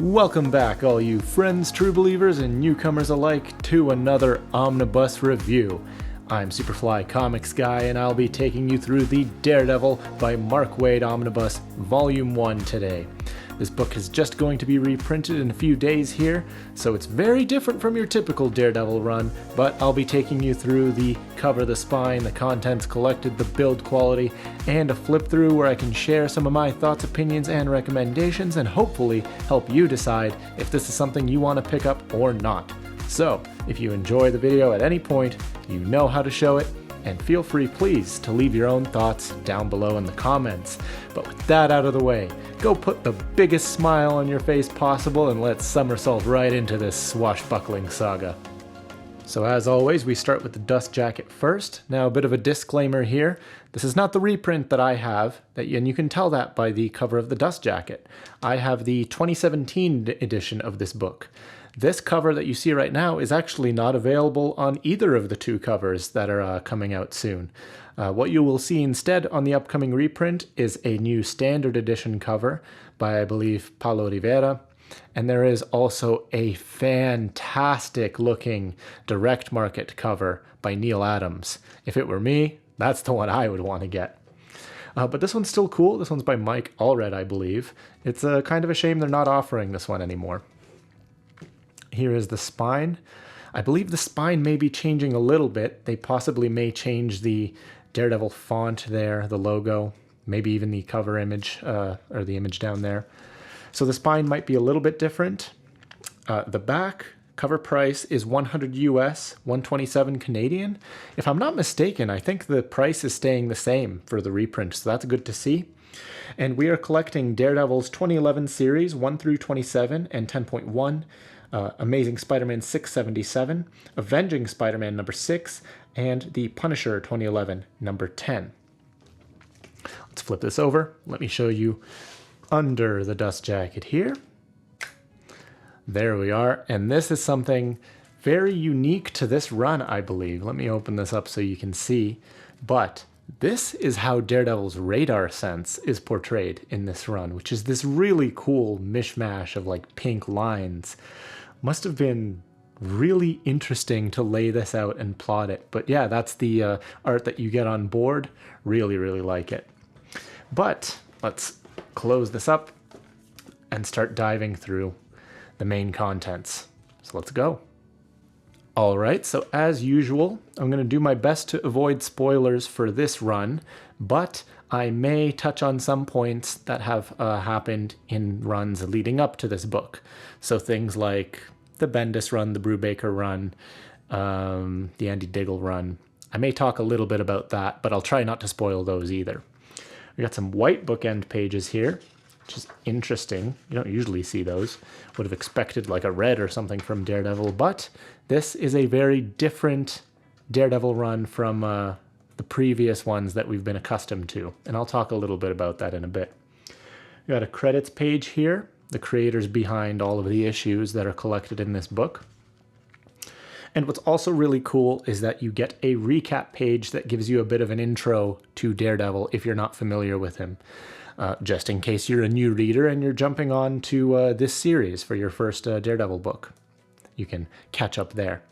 Welcome back, all you friends, true believers, and newcomers alike, to another Omnibus review. I'm Superfly Comics Guy, and I'll be taking you through the Daredevil by Mark Waid Omnibus Volume 1 today. This book is just going to be reprinted in a few days here, so it's very different from your typical Daredevil run, but I'll be taking you through the cover, the spine, the contents collected, the build quality, and a flip through where I can share some of my thoughts, opinions, and recommendations, and hopefully help you decide if this is something you want to pick up or not. So, if you enjoy the video at any point, you know how to show it, and feel free, please, to leave your own thoughts down below in the comments. But with that out of the way, go put the biggest smile on your face possible and let's somersault right into this swashbuckling saga. So as always, we start with the dust jacket first. Now a bit of a disclaimer here. This is not the reprint that I have, and you can tell that by the cover of the dust jacket. I have the 2017 edition of this book. This cover that you see right now is actually not available on either of the two covers that are coming out soon. What you will see instead on the upcoming reprint is a new standard edition cover by, I believe, Paulo Rivera. And there is also a fantastic looking direct market cover by Neil Adams. If it were me, that's the one I would want to get. But this one's still cool. This one's by Mike Allred, I believe. It's kind of a shame they're not offering this one anymore. Here is the spine. I believe the spine may be changing a little bit. They possibly may change the Daredevil font there, the logo, maybe even the cover image, or the image down there. So the spine might be a little bit different. The back cover price is $100 US, $127 Canadian. If I'm not mistaken, I think the price is staying the same for the reprint, so that's good to see. And we are collecting Daredevil's 2011 series 1 through 27 and 10.1. Amazing Spider-Man 677, Avenging Spider-Man number 6, and The Punisher 2011 number 10. Let's flip this over. Let me show you under the dust jacket here. There we are, and this is something very unique to this run, I believe. Let me open this up so you can see, but this is how Daredevil's radar sense is portrayed in this run, which is this really cool mishmash of like pink lines. Must have been really interesting to lay this out and plot it. But yeah, that's the art that you get on board. Really, really like it. But let's close this up and start diving through the main contents. So let's go. All right, so as usual, I'm going to do my best to avoid spoilers for this run, but I may touch on some points that have happened in runs leading up to this book. So things like the Bendis run, the Brubaker run, the Andy Diggle run. I may talk a little bit about that, but I'll try not to spoil those either. We got some white bookend pages here, which is interesting. You don't usually see those. Would have expected like a red or something from Daredevil, but this is a very different Daredevil run from the previous ones that we've been accustomed to, and I'll talk a little bit about that in a bit. We got a credits page here, the creators behind all of the issues that are collected in this book. And what's also really cool is that you get a recap page that gives you a bit of an intro to Daredevil if you're not familiar with him. Just in case you're a new reader and you're jumping on to this series for your first Daredevil book. You can catch up there.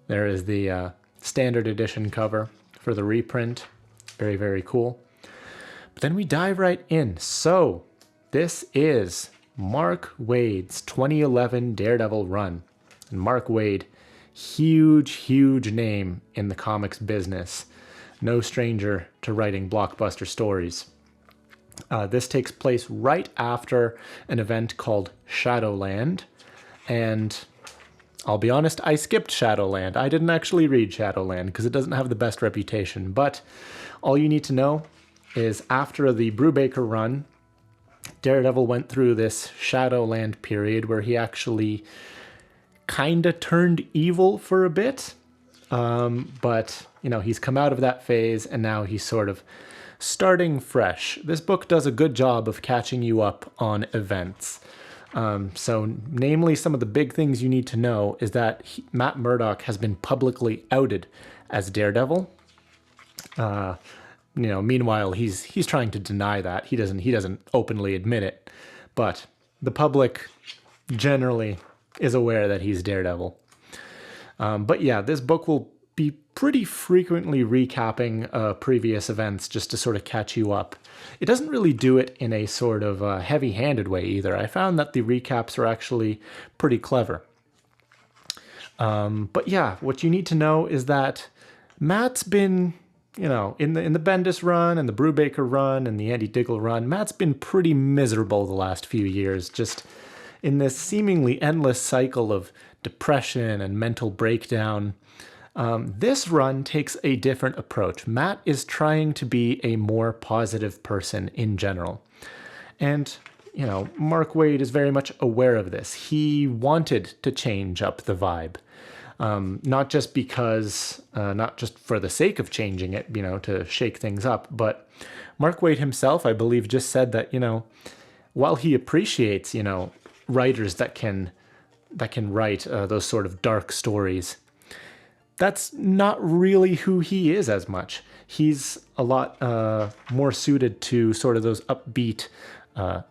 There is the standard edition cover for the reprint. Very, very cool. But then we dive right in. So this is Mark Waid's 2011 Daredevil run. And Mark Waid, huge, huge name in the comics business. No stranger to writing blockbuster stories. This takes place right after an event called Shadowland, and I'll be honest, I skipped Shadowland. I didn't actually read Shadowland because it doesn't have the best reputation, but all you need to know is after the Brubaker run, Daredevil went through this Shadowland period where he actually kind of turned evil for a bit, but you know, he's come out of that phase and now he's sort of starting fresh. This book does a good job of catching you up on events. So namely, some of the big things you need to know is that Matt Murdock has been publicly outed as Daredevil. Meanwhile, he's trying to deny that. He doesn't openly admit it. But the public generally is aware that he's Daredevil. But yeah, this book will be pretty frequently recapping previous events just to sort of catch you up. It doesn't really do it in a sort of heavy-handed way either. I found that the recaps are actually pretty clever. But yeah, what you need to know is that Matt's been, in the Bendis run and the Brubaker run and the Andy Diggle run, Matt's been pretty miserable the last few years, just in this seemingly endless cycle of depression and mental breakdown. This run takes a different approach. Matt is trying to be a more positive person in general. And, Mark Waid is very much aware of this. He wanted to change up the vibe. Not just for the sake of changing it, to shake things up, but Mark Waid himself, I believe, just said that, while he appreciates, writers that can write those sort of dark stories, that's not really who he is as much. He's a lot more suited to sort of those upbeat,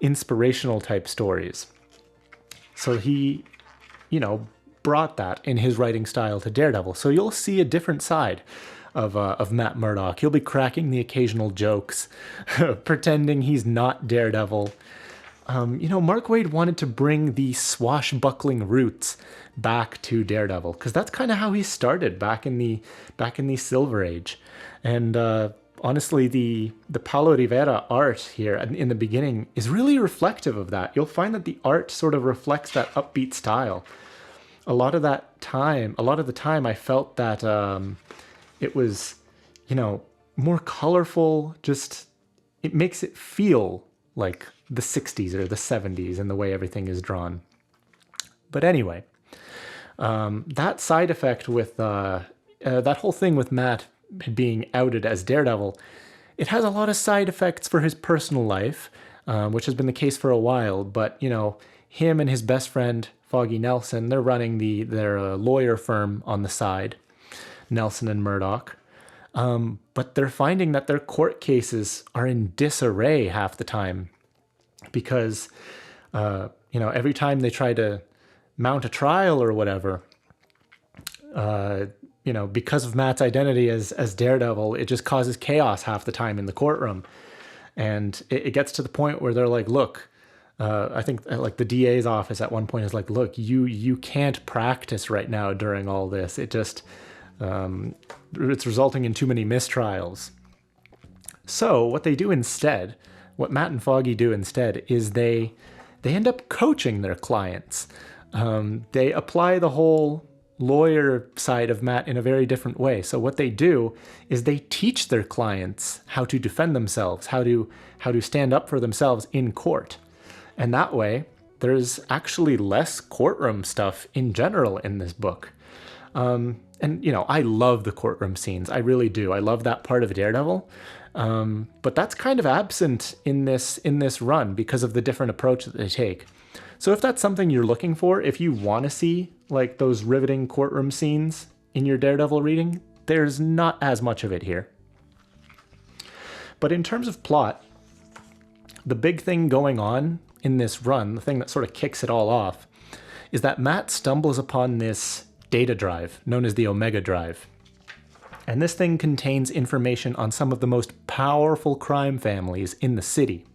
inspirational type stories. So he, brought that in his writing style to Daredevil. So you'll see a different side of Matt Murdock. He'll be cracking the occasional jokes, pretending he's not Daredevil. Mark Waid wanted to bring the swashbuckling roots back to Daredevil, because that's kind of how he started back in the Silver Age. And honestly, the Paulo Rivera art here in the beginning is really reflective of that. You'll find that the art sort of reflects that upbeat style. A lot of the time, I felt that it was, more colorful. Just it makes it feel like the 60s or the 70s in the way everything is drawn. But anyway, that side effect with that whole thing with Matt being outed as Daredevil, it has a lot of side effects for his personal life, which has been the case for a while. But, him and his best friend, Foggy Nelson, they're running their lawyer firm on the side, Nelson and Murdoch. But they're finding that their court cases are in disarray half the time because, every time they try to mount a trial or whatever, because of Matt's identity as Daredevil, it just causes chaos half the time in the courtroom. And it gets to the point where they're like, look, I think like the DA's office at one point is like, look, you can't practice right now during all this. It just, it's resulting in too many mistrials. So what Matt and Foggy do instead is they end up coaching their clients. They apply the whole lawyer side of Matt in a very different way. So what they do is they teach their clients how to defend themselves, how to stand up for themselves in court. And that way, there's actually less courtroom stuff in general in this book. And, I love the courtroom scenes. I really do. I love that part of Daredevil. But that's kind of absent in this run because of the different approach that they take. So if that's something you're looking for, if you want to see like those riveting courtroom scenes in your Daredevil reading, there's not as much of it here. But in terms of plot, the big thing going on in this run, the thing that sort of kicks it all off, is that Matt stumbles upon this data drive known as the Omega Drive. And this thing contains information on some of the most powerful crime families in the city.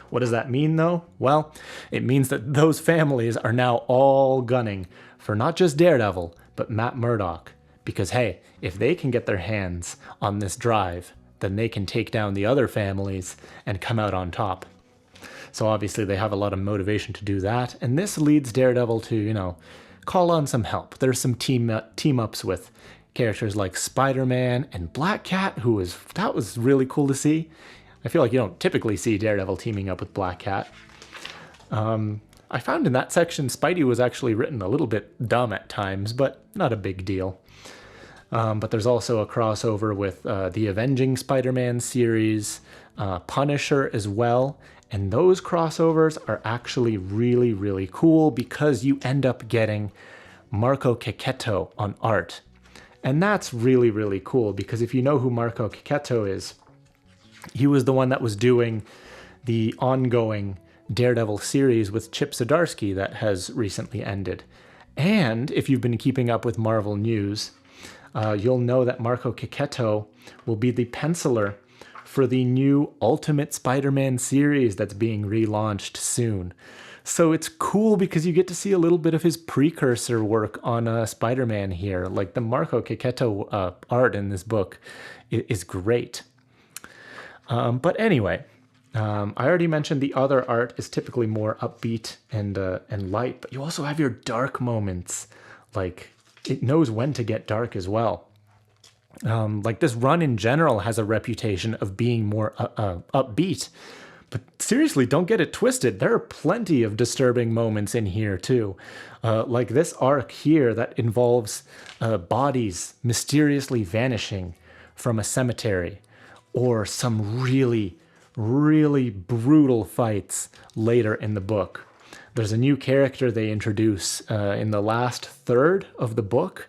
What does that mean, though? Well, it means that those families are now all gunning for not just Daredevil, but Matt Murdock. Because, hey, if they can get their hands on this drive, then they can take down the other families and come out on top. So obviously they have a lot of motivation to do that. And this leads Daredevil to, call on some help. There's some team-ups with characters like Spider-Man and Black Cat, that was really cool to see. I feel like you don't typically see Daredevil teaming up with Black Cat. I found in that section, Spidey was actually written a little bit dumb at times, but not a big deal. But there's also a crossover with the Avenging Spider-Man series, Punisher as well. And those crossovers are actually really, really cool because you end up getting Marco Cecchetto on art. And that's really, really cool because if you know who Marco Cecchetto is, he was the one that was doing the ongoing Daredevil series with Chip Zdarsky that has recently ended. And if you've been keeping up with Marvel news, you'll know that Marco Cicchetto will be the penciler for the new Ultimate Spider-Man series that's being relaunched soon. So it's cool because you get to see a little bit of his precursor work on Spider-Man here. Like the Marco Cicchetto art in this book is great. But anyway, I already mentioned the other art is typically more upbeat and light, but you also have your dark moments. Like it knows when to get dark as well. Like this run in general has a reputation of being more upbeat. But seriously, don't get it twisted. There are plenty of disturbing moments in here too. Like this arc here that involves bodies mysteriously vanishing from a cemetery, or some really, really brutal fights later in the book. There's a new character they introduce in the last third of the book,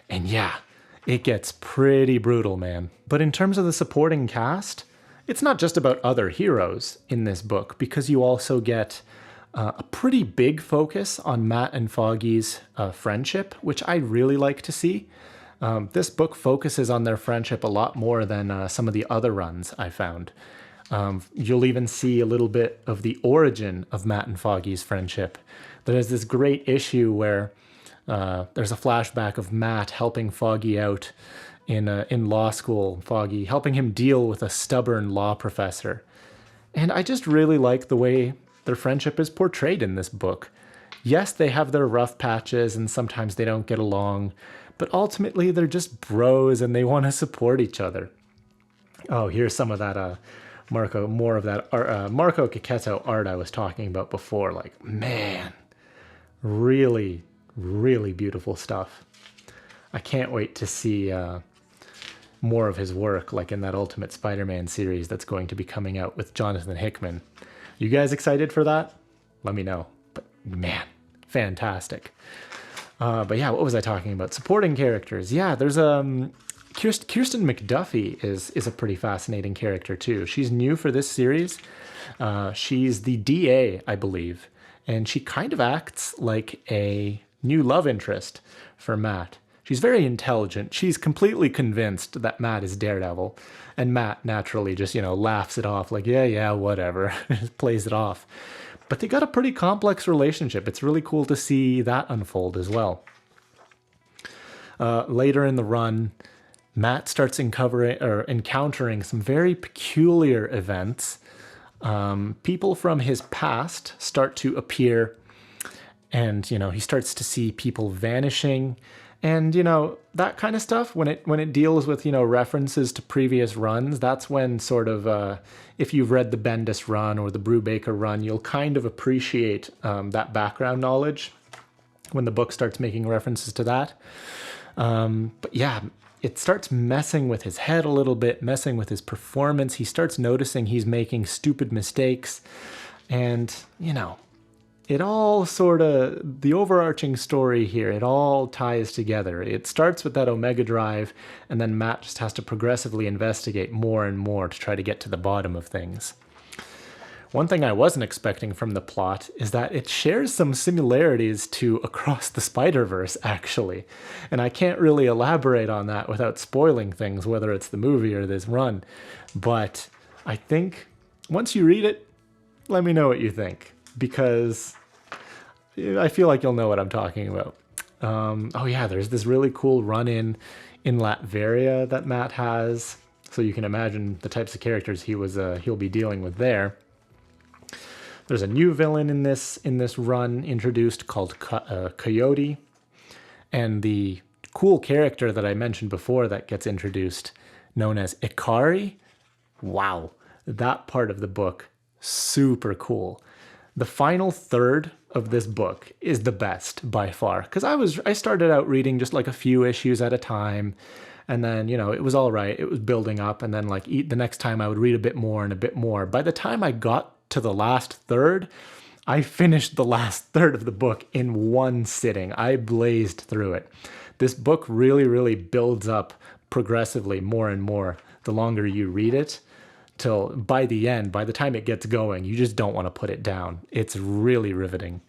and yeah, it gets pretty brutal, man. But in terms of the supporting cast, it's not just about other heroes in this book, because you also get a pretty big focus on Matt and Foggy's friendship, which I really like to see. This book focuses on their friendship a lot more than some of the other runs I found. You'll even see a little bit of the origin of Matt and Foggy's friendship. There's this great issue where there's a flashback of Matt helping Foggy out in law school, Foggy helping him deal with a stubborn law professor. And I just really like the way their friendship is portrayed in this book. Yes, they have their rough patches and sometimes they don't get along, but ultimately they're just bros and they want to support each other. Oh, here's some of that Marco Cicchetto art I was talking about before. Like, man, really, really beautiful stuff. I can't wait to see more of his work, like in that Ultimate Spider-Man series that's going to be coming out with Jonathan Hickman. You guys excited for that? Let me know. But man, fantastic. But yeah, what was I talking about? Supporting characters. Yeah, there's Kirsten McDuffie is a pretty fascinating character too. She's new for this series. She's the DA, I believe, and she kind of acts like a new love interest for Matt. She's very intelligent. She's completely convinced that Matt is Daredevil, and Matt naturally just, laughs it off like, yeah, whatever, plays it off. But they got a pretty complex relationship. It's really cool to see that unfold as well. Later in the run, Matt starts encountering some very peculiar events. People from his past start to appear, and he starts to see people vanishing, and that kind of stuff. When it deals with references to previous runs, that's when sort of if you've read the Bendis run or the Brubaker run, you'll kind of appreciate that background knowledge when the book starts making references to that. But yeah, it starts messing with his head a little bit, messing with his performance. He starts noticing he's making stupid mistakes, and it all sort of, the overarching story here, it all ties together. It starts with that Omega Drive, and then Matt just has to progressively investigate more and more to try to get to the bottom of things. One thing I wasn't expecting from the plot is that it shares some similarities to Across the Spider-Verse, actually. And I can't really elaborate on that without spoiling things, whether it's the movie or this run. But I think once you read it, let me know what you think, because I feel like you'll know what I'm talking about. Oh yeah, there's this really cool run-in in Latveria that Matt has, so you can imagine the types of characters he'll be dealing with there. There's a new villain in this run introduced called Coyote, and the cool character that I mentioned before that gets introduced, known as Ikari. Wow, that part of the book, super cool. The final third of this book is the best by far, because I started out reading just like a few issues at a time, and then it was all right. It was building up, and then the next time I would read a bit more and a bit more. By the time I got to the last third, I finished the last third of the book in one sitting. I blazed through it. This book really, really builds up progressively more and more the longer you read it, till by the end, by the time it gets going, you just don't want to put it down. It's really riveting.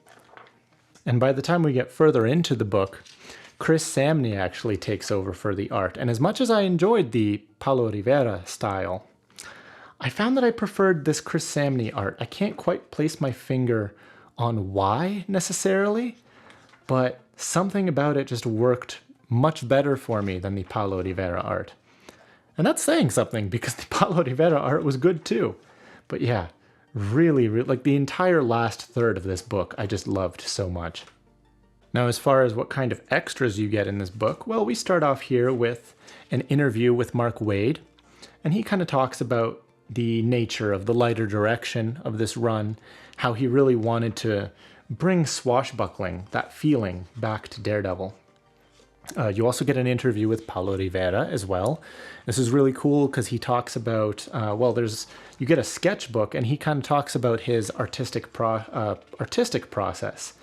And by the time we get further into the book, Chris Samney actually takes over for the art. And as much as I enjoyed the Paulo Rivera style, I found that I preferred this Chris Samney art. I can't quite place my finger on why necessarily, but something about it just worked much better for me than the Paulo Rivera art. And that's saying something, because the Paulo Rivera art was good too. But yeah, really, like the entire last third of this book, I just loved so much. Now, as far as what kind of extras you get in this book, well, we start off here with an interview with Mark Waid, and he kind of talks about the nature of the lighter direction of this run, how he really wanted to bring swashbuckling, that feeling, back to Daredevil. You also get an interview with Paulo Rivera as well. This is really cool because he talks about, you get a sketchbook, and he kind of talks about his artistic process.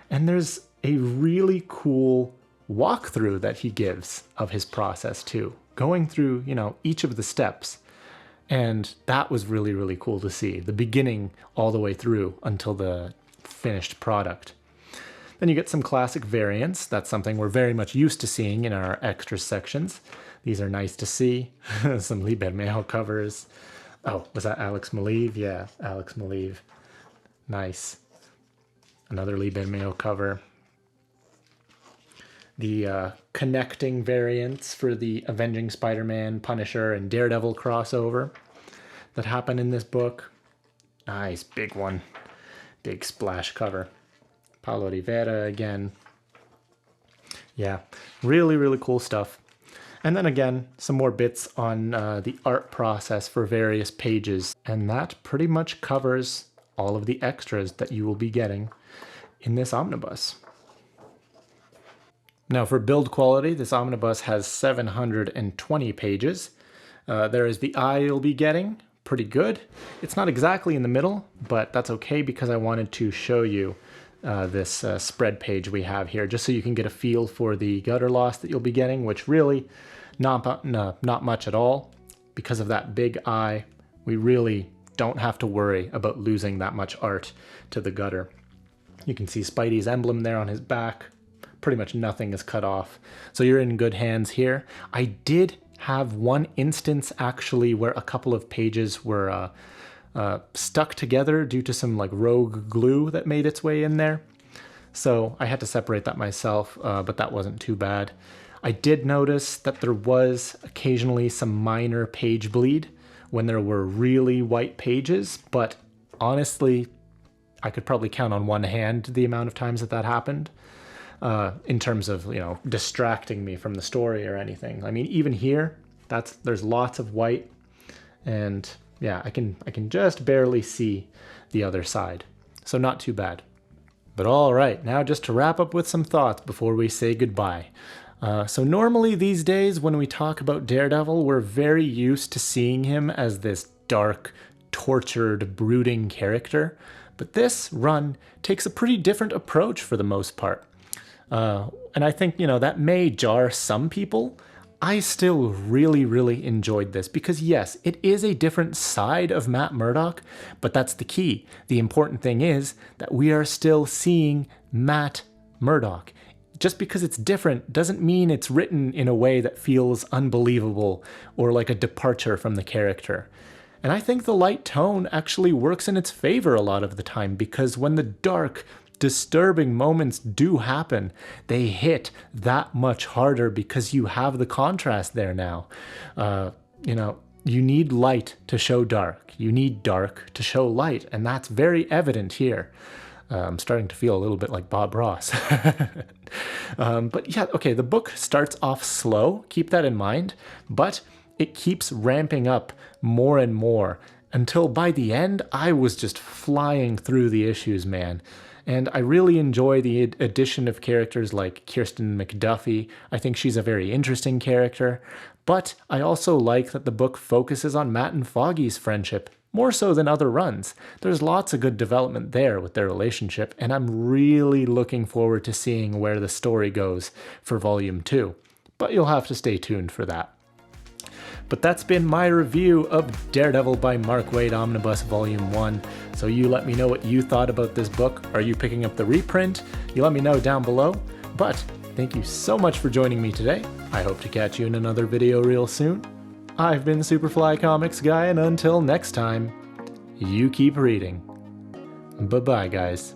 And there's a really cool walkthrough that he gives of his process too, going through, each of the steps. And that was really, really cool to see, the beginning all the way through until the finished product. Then you get some classic variants. That's something we're very much used to seeing in our extra sections. These are nice to see. Some Lee Bermejo covers. Oh, was that Alex Maleev? Yeah, Alex Maleev. Nice. Another Lee Bermejo cover. The connecting variants for the Avenging Spider-Man, Punisher, and Daredevil crossover that happen in this book. Nice, big one. Big splash cover. Paulo Rivera again. Yeah, really, really cool stuff. And then again, some more bits on the art process for various pages. And that pretty much covers all of the extras that you will be getting in this omnibus. Now, for build quality, this omnibus has 720 pages. There is the eye you'll be getting. Pretty good. It's not exactly in the middle, but that's okay because I wanted to show you this spread page we have here, just so you can get a feel for the gutter loss that you'll be getting, which really not much at all. Because of that big eye, we really don't have to worry about losing that much art to the gutter. You can see Spidey's emblem there on his back. Pretty much nothing is cut off. So you're in good hands here. I did have one instance actually where a couple of pages were stuck together due to some like rogue glue that made its way in there. So I had to separate that myself, but that wasn't too bad. I did notice that there was occasionally some minor page bleed when there were really white pages, but honestly, I could probably count on one hand the amount of times that happened. In terms of, distracting me from the story or anything. I mean, even here, there's lots of white, and yeah, I can just barely see the other side. So not too bad. But all right, now just to wrap up with some thoughts before we say goodbye. So normally these days when we talk about Daredevil, we're very used to seeing him as this dark, tortured, brooding character. But this run takes a pretty different approach for the most part. And I think, that may jar some people. I still really, really enjoyed this because, yes, it is a different side of Matt Murdock, but that's the key. The important thing is that we are still seeing Matt Murdock. Just because it's different doesn't mean it's written in a way that feels unbelievable or like a departure from the character. And I think the light tone actually works in its favor a lot of the time, because when the dark, disturbing moments do happen, they hit that much harder because you have the contrast there now. You need light to show dark. You need dark to show light, and that's very evident here. I'm starting to feel a little bit like Bob Ross. But yeah, okay, the book starts off slow. Keep that in mind. But it keeps ramping up more and more until by the end, I was just flying through the issues, man. And I really enjoy the addition of characters like Kirsten McDuffie. I think she's a very interesting character. But I also like that the book focuses on Matt and Foggy's friendship, more so than other runs. There's lots of good development there with their relationship, and I'm really looking forward to seeing where the story goes for Volume 2. But you'll have to stay tuned for that. But that's been my review of Daredevil by Mark Waid Omnibus Volume 1. So you let me know what you thought about this book. Are you picking up the reprint? You let me know down below. But thank you so much for joining me today. I hope to catch you in another video real soon. I've been Superfly Comics Guy, and until next time, you keep reading. Bye-bye, guys.